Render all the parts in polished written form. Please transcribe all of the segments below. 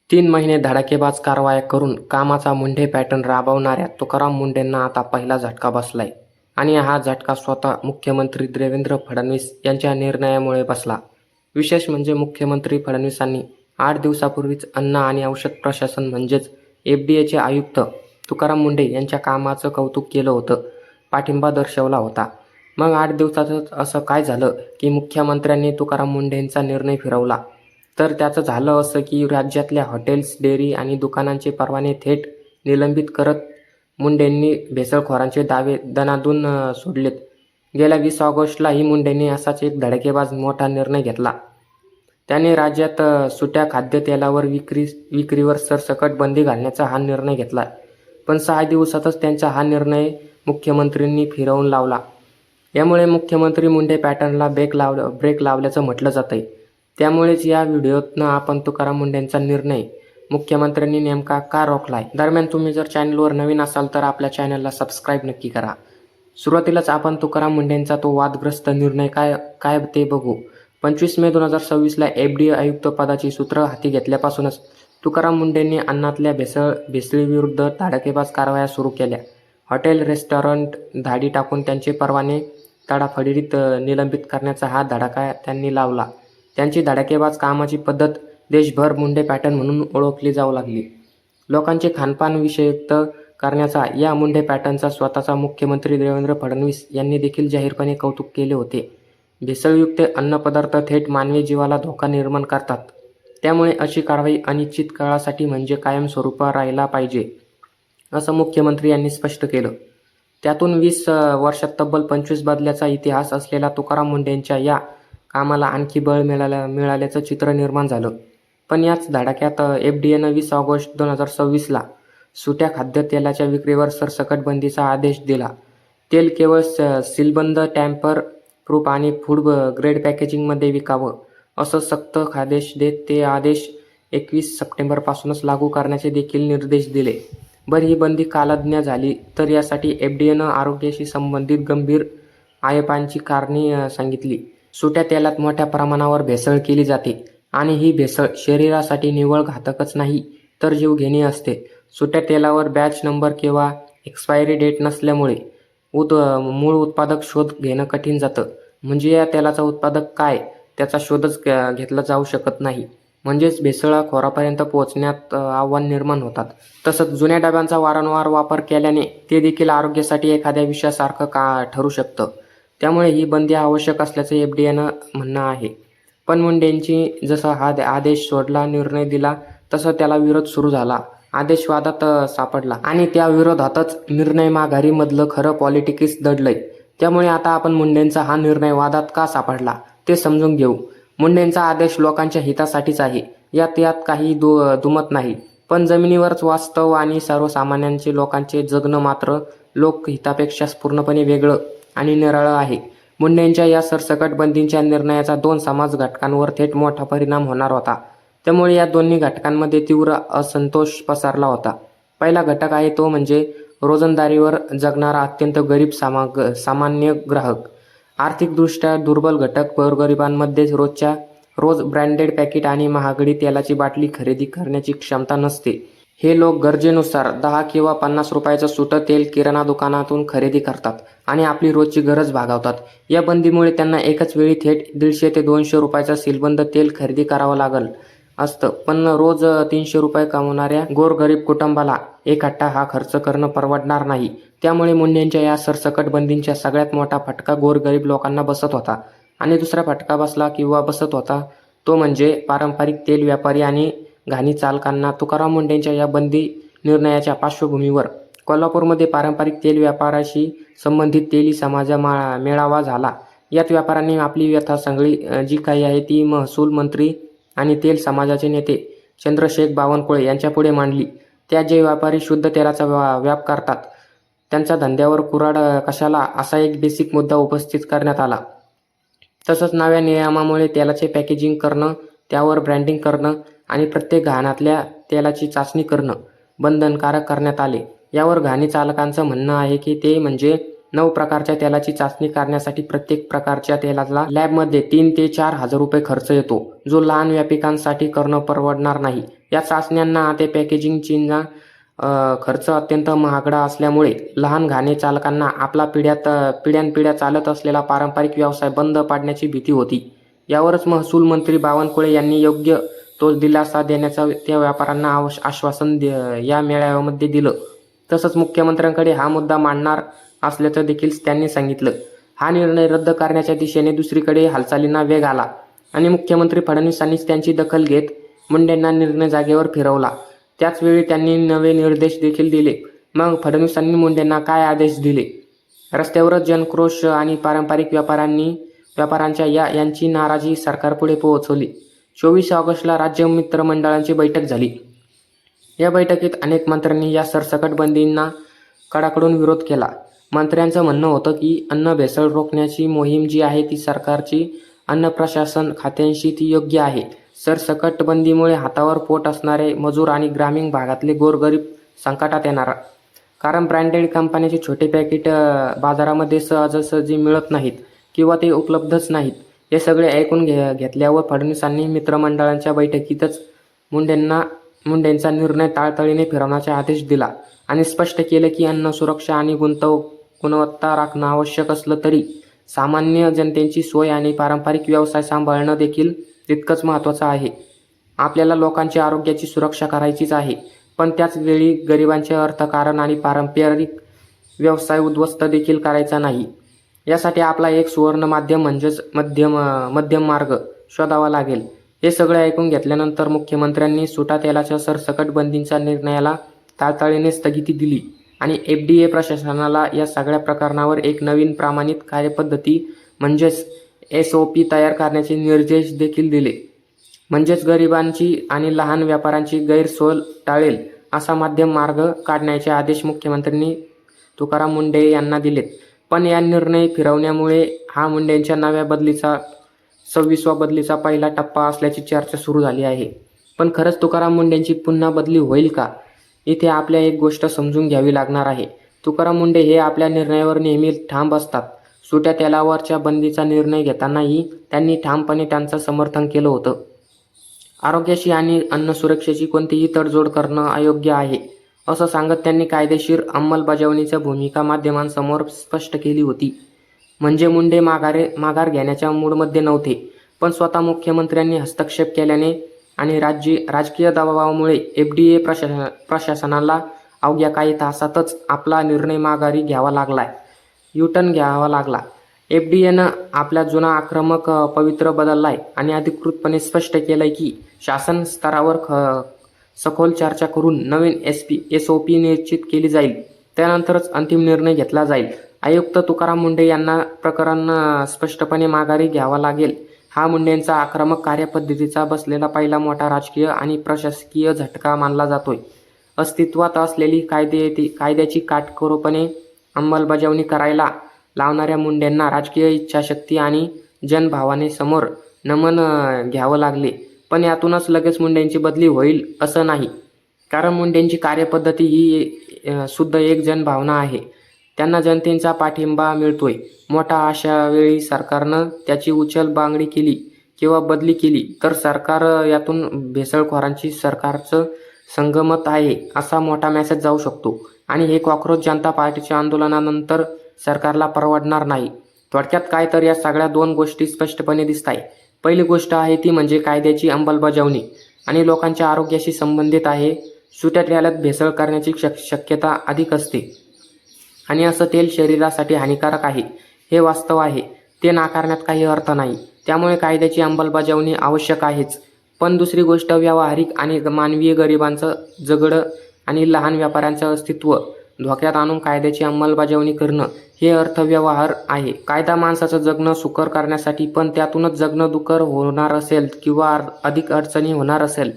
3 महिने धडाकेबाज कारवाया करून कामाचा मुंढे पॅटर्न राबवणाऱ्या तुकाराम मुंढेंना आता पहिला झटका बसलाय. आणि हा झटका स्वतः मुख्यमंत्री देवेंद्र फडणवीस यांच्या निर्णयामुळे बसला. विशेष म्हणजे मुख्यमंत्री फडणवीसांनी 8 दिवसापूर्वीच अन्न आणि औषध प्रशासन म्हणजेच FDAचे आयुक्त तुकाराम मुंढे यांच्या कामाचं कौतुक केलं होतं, पाठिंबा दर्शवला होता. मग 8 दिवसातच असं काय झालं की मुख्यमंत्र्यांनी तुकाराम मुंढेंचा निर्णय फिरवला? तर त्याचं झालं असं की राज्यातल्या हॉटेल्स, डेअरी आणि दुकानांचे परवाने थेट निलंबित करत मुंढेंनी भेसळखोरांचे दावे दणाणून सोडलेत. गेल्या 20 ऑगस्टलाही मुंढेंनी असाच एक धडकेबाज मोठा निर्णय घेतला. त्याने राज्यात सुट्या खाद्यतेलावर विक्रीवर सरसकट बंदी घालण्याचा हा निर्णय घेतला. पण 6 दिवसातच त्यांचा हा निर्णय मुख्यमंत्र्यांनी फिरवून लावला. यामुळे मुख्यमंत्री मुंढे पॅटर्नला ब्रेक लावल्याचं म्हटलं जातंय. त्यामुळेच या व्हिडिओतनं आपण तुकाराम मुंढेंचा निर्णय मुख्यमंत्र्यांनी नेमका का रोखलाय? दरम्यान तुम्ही जर चॅनलवर नवीन असाल तर आपल्या चॅनलला सबस्क्राईब नक्की करा. सुरुवातीलाच आपण तुकाराम मुंढेंचा तो वादग्रस्त निर्णय काय ते बघू. 25 मे 2026ला FDA आयुक्त पदाची सूत्र हाती घेतल्यापासूनच तुकाराम मुंढेंनी अन्नातल्या भेसळीविरुद्ध धडाकेबाज कारवाया सुरू केल्या. हॉटेल, रेस्टॉरंट धाडी टाकून त्यांचे परवाने तडाफडीत निलंबित करण्याचा हा धडाका त्यांनी लावला. त्यांची धडाकेबाज कामाची पद्धत देशभर मुंढे पॅटर्न म्हणून ओळखली जाऊ लागली. लोकांचे खानपान विषयुक्त करण्याचा या मुंढे पॅटर्नचा स्वतःचा मुख्यमंत्री देवेंद्र फडणवीस यांनी देखील जाहीरपणे कौतुक केले होते. भेसळयुक्त अन्नपदार्थ थेट मानवी जीवाला धोका निर्माण करतात. त्यामुळे अशी कारवाई अनिश्चित काळासाठी म्हणजे कायमस्वरूपी राहायला पाहिजे, असं मुख्यमंत्री यांनी स्पष्ट केलं. त्यातून 20 वर्षात तब्बल 25 बदल्याचा इतिहास असलेल्या तुकाराम मुंढेंच्या या कामाला आणखी बळ मिळाल्याचं चित्र निर्माण झालं. पण याच धडाक्यात FDAनं 20 ऑगस्ट 2026ला सुट्या खाद्यतेलाच्या विक्रीवर सरसकट बंदीचा आदेश दिला. तेल केवळ सीलबंद, टॅम्पर प्रूफ आणि फूड ग्रेड पॅकेजिंगमध्ये विकावं, असं सक्त आदेश देत ते आदेश 21 सप्टेंबरपासूनच लागू करण्याचे देखील निर्देश दिले. बरं, ही बंदी कालज्ञ झाली तर यासाठी FDAनं आरोग्याशी संबंधित गंभीर आक्षेपांची कारणे सांगितली. सुट्या तेलात मोठ्या प्रमाणावर भेसळ केली जाते आणि ही भेसळ शरीरासाठी निव्वळ घातकच नाही तर जीवघेणी असते. सुट्या तेलावर बॅच नंबर किंवा एक्सपायरी डेट नसल्यामुळे मूळ उत्पादक शोध घेणं कठीण जातं. म्हणजे या तेलाचा उत्पादक काय त्याचा शोधच घेतला जाऊ शकत नाही. म्हणजेच भेसळखोरापर्यंत पोहोचण्यात आव्हान निर्माण होतात. तसंच जुन्या डब्यांचा वारंवार वापर केल्याने ते देखील आरोग्यासाठी एखाद्या विषासारखं ठरू शकतं. त्यामुळे ही बंदी आवश्यक असल्याचं FDAनं म्हणणं आहे. पण मुंढेंची जसा हा आदेश सोडला, निर्णय दिला, तसं त्याला विरोध सुरू झाला. आदेश वादात सापडला आणि त्या विरोधातच निर्णय माघारीमधलं खरं पॉलिटिक्स दडलंय. त्यामुळे आता आपण मुंढेंचा हा निर्णय वादात का सापडला ते समजून घेऊ. मुंढेंचा आदेश लोकांच्या हितासाठीच आहे, यात काही दुमत नाही. पण जमिनीवरच वास्तव आणि सर्वसामान्यांचे लोकांचे जगणं मात्र लोकहितापेक्षा पूर्णपणे वेगळं आणि निराळं आहे. मुंढेंच्या या सरसकट बंदीच्या निर्णयाचा 2 समाज घटकांवर थेट मोठा परिणाम होणार होता. त्यामुळे या दोन्ही घटकांमध्ये तीव्र असंतोष पसरला होता. पहिला घटक आहे तो म्हणजे रोजंदारीवर जगणारा अत्यंत गरीब सामान्य ग्राहक. आर्थिकदृष्ट्या दुर्बल घटक गोरगरिबांमध्ये रोज ब्रँडेड पॅकेट आणि महागडी तेलाची बाटली खरेदी करण्याची क्षमता नसते. हे लोक गरजेनुसार 10 किंवा 50 रुपयाचं सुटं तेल किराणा दुकानातून खरेदी करतात आणि आपली रोजची गरज भागवतात. या बंदीमुळे त्यांना एकाच वेळी थेट 150 ते 200 रुपयाचं सीलबंद तेल खरेदी करावं लागलं असतं. पण रोज 300 रुपये कमवणाऱ्या गोरगरीब कुटुंबाला एकखट्टा हा खर्च करणं परवडणार नाही. त्यामुळे मुंढेंच्या या सरसकट बंदीचा सगळ्यात मोठा फटका गोरगरीब लोकांना बसत होता. आणि दुसरा फटका बसत होता तो म्हणजे पारंपरिक तेल व्यापारी आणि घाणी चालकांना. तुकाराम मुंढेंच्या या बंदी निर्णयाच्या पार्श्वभूमीवर कोल्हापूरमध्ये पारंपरिक तेल व्यापाराशी संबंधित तेली समाज मेळावा झाला. यात व्यापाऱ्यांनी आपली व्यथा सगळी जी काही आहे ती महसूल मंत्री आणि तेल समाजाचे नेते चंद्रशेखर बावनकुळे यांच्यापुढे मांडली. त्यात जे व्यापारी शुद्ध तेलाचा व्याप करतात त्यांच्या धंद्यावर कुऱ्हाड कशाला, असा एक बेसिक मुद्दा उपस्थित करण्यात आला. तसंच नव्या नियमामुळे तेलाचे पॅकेजिंग करणं, त्यावर ब्रँडिंग करणं आणि प्रत्येक घाणातल्या तेलाची चाचणी करणं बंधनकारक करण्यात आले. यावर घाणी चालकांचं म्हणणं आहे की ते म्हणजे 9 प्रकारच्या तेलाची चाचणी करण्यासाठी प्रत्येक प्रकारच्या तेलाला लॅबमध्ये 3 ते 4 हजार रुपये खर्च येतो, जो लहान व्यावसायिकांसाठी करणं परवडणार नाही. या चाचण्यांना ते पॅकेजिंगचा खर्च अत्यंत महागडा असल्यामुळे लहान घाणे चालकांना आपला पिढ्यानपिढ्या चालत असलेला पारंपरिक व्यवसाय बंद पाडण्याची भीती होती. यावरच महसूल मंत्री बावनकुळे यांनी योग्य तो दिलासा देण्याचं त्या व्यापाऱ्यांना आश्वासन या मेळाव्यामध्ये दिलं. तसंच मुख्यमंत्र्यांकडे हा मुद्दा मांडणार असल्याचं देखील त्यांनी सांगितलं. हा निर्णय रद्द करण्याच्या दिशेने दुसरीकडे हालचालींना वेग आला आणि मुख्यमंत्री फडणवीसांनीच त्यांची दखल घेत मुंडेंना निर्णय जागेवर फिरवला. त्याचवेळी त्यांनी नवे निर्देश देखील दिले. मग फडणवीसांनी मुंडेंना काय आदेश दिले? रस्त्यावरच जनक्रोश आणि पारंपरिक व्यापाऱ्यांच्या यांची नाराजी सरकारपुढे पोहोचवली. 24 ऑगस्टला राज्य मित्रमंडळांची बैठक झाली. या बैठकीत अनेक मंत्र्यांनी या सरसकट बंदींना कडाकडून विरोध केला. मंत्र्यांचं म्हणणं होतं की अन्न भेसळ रोखण्याची मोहीम जी आहे ती सरकारची अन्न प्रशासन खात्यांशी ती योग्य आहे. सरसकट बंदीमुळे हातावर पोट असणारे मजूर आणि ग्रामीण भागातले गोरगरीब संकटात येणार, कारण ब्रँडेड कंपन्याचे छोटे पॅकेट बाजारामध्ये सहजासहजी मिळत नाहीत किंवा ते उपलब्धच नाहीत. हे सगळे ऐकून घेतल्यावर फडणवीसांनी मित्रमंडळांच्या बैठकीतच मुंडेंचा निर्णय ताळतळीने फिरवण्याचा आदेश दिला आणि स्पष्ट केलं की अन्न सुरक्षा आणि गुणवत्ता राखणं आवश्यक असलं तरी सामान्य जनतेची सोय आणि पारंपरिक व्यवसाय सांभाळणं देखील तितकंच महत्त्वाचं आहे. आपल्याला लोकांच्या आरोग्याची सुरक्षा करायचीच आहे, पण त्याच वेळी गरिबांचे अर्थकारण आणि पारंपरिक व्यवसाय उद्ध्वस्त देखील करायचा नाही. यासाठी आपला एक सुवर्ण माध्यम म्हणजेच मध्यम मार्ग शोधावा लागेल. हे सगळे ऐकून घेतल्यानंतर मुख्यमंत्र्यांनी सुटा तेलाच्या सरसकट बंदीच्या निर्णयाला तातडीने स्थगिती दिली आणि FDA प्रशासनाला या सगळ्या प्रकरणावर एक नवीन प्रमाणित कार्यपद्धती म्हणजेच SOP तयार करण्याचे निर्देश देखील दिले. म्हणजेच गरिबांची आणि लहान व्यापाऱ्यांची गैरसोय टाळेल असा मध्यम मार्ग काढण्याचे आदेश मुख्यमंत्र्यांनी तुकाराम मुंडे यांना दिलेत. पण या निर्णय फिरवण्यामुळे हा मुंडेंच्या नव्या बदलीचा 26वा बदलीचा पहिला टप्पा असल्याची चर्चा सुरू झाली आहे. पण खरंच तुकाराम मुंडेंची पुन्हा बदली होईल का? इथे आपल्या एक गोष्ट समजून घ्यावी लागणार आहे. तुकाराम मुंडे हे आपल्या निर्णयावर नेहमी ठाम असतात. सुट्या तेलावरच्या बंदीचा निर्णय घेतानाही त्यांनी ठामपणे त्यांचं समर्थन केलं होतं. आरोग्याशी आणि अन्न सुरक्षेची कोणतीही तडजोड करणं अयोग्य आहे असं सांगत त्यांनी कायदेशीर अंमलबजावणीची भूमिका माध्यमांसमोर स्पष्ट केली होती. म्हणजे मुंडे माघार घेण्याच्या मूडमध्ये नव्हते, पण स्वतः मुख्यमंत्र्यांनी हस्तक्षेप केल्याने आणि राजकीय दबावामुळे FDA प्रशासनाला अवघ्या काही तासातच आपला निर्णय माघारी घ्यावा लागलाय, U-टर्न घ्यावा लागला. FDAनं आपला जुना आक्रमक पवित्रा बदललाय आणि अधिकृतपणे स्पष्ट केलंय की शासन स्तरावर सखोल चर्चा करून नवीन SOP निश्चित केली जाईल. त्यानंतरच अंतिम निर्णय घेतला जाईल. आयुक्त तुकाराम मुंडे यांना प्रकरण स्पष्टपणे माघारी घ्यावा लागेल. हा मुंडेंचा आक्रमक कार्यपद्धतीचा बसलेला पहिला मोठा राजकीय आणि प्रशासकीय झटका मानला जातोय. अस्तित्वात असलेली कायद्याची काटेकोरपणे अंमलबजावणी करायला लावणाऱ्या मुंडेंना राजकीय इच्छाशक्ती आणि जनभावाने समोर नमन घ्यावं लागले. पण यातूनच लगेच मुंडेंची बदली होईल असं नाही, कारण मुंडेंची कार्यपद्धती ही सुद्धा एक जनभावना आहे. त्यांना जनतेचा पाठिंबा मिळतोय. मोठा अशा वेळी सरकारनं त्याची उचलबांगडी केली किंवा बदली केली तर सरकार यातून भेसळखोरांची सरकारचं संगमत आहे असा मोठा मेसेज जाऊ शकतो आणि हे कॉक्रोच जनता पार्टीच्या आंदोलनानंतर सरकारला परवडणार नाही. थोडक्यात काय तर या सगळ्या दोन गोष्टी स्पष्टपणे दिसताय. पहिली गोष्ट आहे ती म्हणजे कायद्याची अंमलबजावणी आणि लोकांच्या आरोग्याशी संबंधित आहे. सुट्या तेलात भेसळ करण्याची शक्यता अधिक असते आणि असं तेल शरीरासाठी हानिकारक आहे, हे वास्तव आहे. ते नाकारण्यात काही अर्थ नाही. त्यामुळे कायद्याची अंमलबजावणी आवश्यक आहेच. पण दुसरी गोष्ट व्यावहारिक आणि मानवीय गरिबांचं जगणं आणि लहान व्यापाऱ्यांचं अस्तित्व धोक्यात आणून कायद्याची अंमलबजावणी करणं हे अर्थव्यवहार आहे. कायदा माणसाचं जगणं सुकर करण्यासाठी, पण त्यातूनच जगणं दुकर होणार असेल किंवा अधिक अडचणी होणार असेल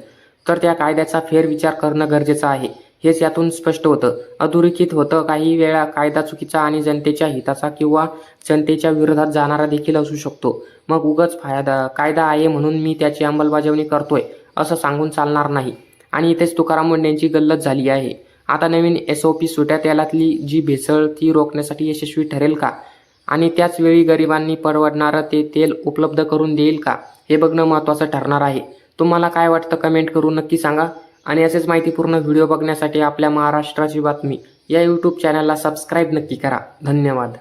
तर त्या कायद्याचा फेरविचार करणं गरजेचं आहे. हेच यातून स्पष्ट होतं. अधोरेखित होतं. काही वेळा कायदा चुकीचा आणि जनतेच्या हिताचा किंवा जनतेच्या विरोधात जाणारा देखील असू शकतो. मग उगाच कायदा आहे म्हणून मी त्याची अंमलबजावणी करतोय असं सांगून चालणार नाही. आणि इथेच तुकाराम मुंडेंची गल्लत झाली आहे. आता नवीन SOP सुट्या तेलातली जी भेसळ ती रोखण्यासाठी यशस्वी ठरेल का आणि त्याच वेळी गरिबांनी परवडणारं ते तेल उपलब्ध करून देईल का हे बघणं महत्त्वाचं ठरणार आहे. तुम्हाला काय वाटतं कमेंट करून नक्की सांगा. आणि असेच माहितीपूर्ण व्हिडिओ बघण्यासाठी आपल्या महाराष्ट्राची बातमी या यूट्यूब चॅनलला सबस्क्राईब नक्की करा. धन्यवाद.